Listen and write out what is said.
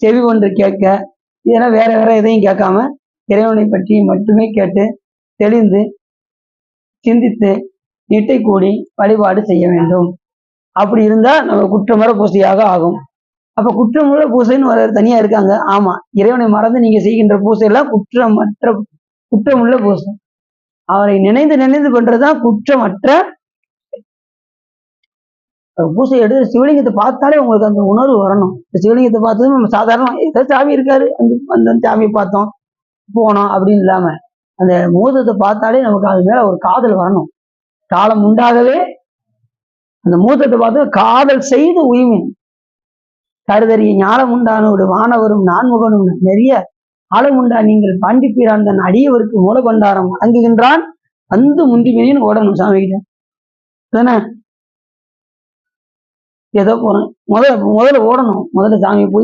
செவி ஒன்று கேட்க, இதெல்லாம் வேற வேற எதையும் கேட்காம இறைவனை பற்றி மட்டுமே கேட்டு தெளிந்து சிந்தித்து நிட்டை கூடி வழிபாடு செய்ய வேண்டும். அப்படி இருந்தா நம்ம குற்றமற பூசையாக ஆகும். அப்ப குற்றமுள்ள பூசைன்னு ஒரு தனியா இருக்காங்க. ஆமா, இறைவனை மறந்து நீங்க செய்கின்ற பூசை எல்லாம் குற்றமுள்ள பூசை. அவரை நினைந்து நினைந்து பண்றதுதான் குற்றமற்ற பூசை. எடுத்து சிவலிங்கத்தை பார்த்தாலே உங்களுக்கு அந்த உணர்வு வரணும். சிவலிங்கத்தை பார்த்ததும் நம்ம சாதாரண ஏதோ சாமி இருக்காரு, அந்த சாமியை பார்த்தோம் போனோம் அப்படின்னு இல்லாம அந்த மூதத்தை பார்த்தாலே நமக்கு அது மேல ஒரு காதல் வரணும். காலம் உண்டாகவே அந்த மூத்தத்தை பார்த்து காதல் செய்து உய்மின் கருதறிய ஞானம் உண்டானோடு வானவரும் நான்முகனும் நிறைய ஆழம் உண்டா நீங்கள் பாண்டிப்பிரான் தன் அடியவருக்கு மூலபண்டாரம் வழங்குகின்றான் வந்து முந்திமேன்னு ஓடணும் சாமி கிட்ட தானே. ஏதோ போறேன் முதல்ல ஓடணும். முதல்ல சாமியை போய்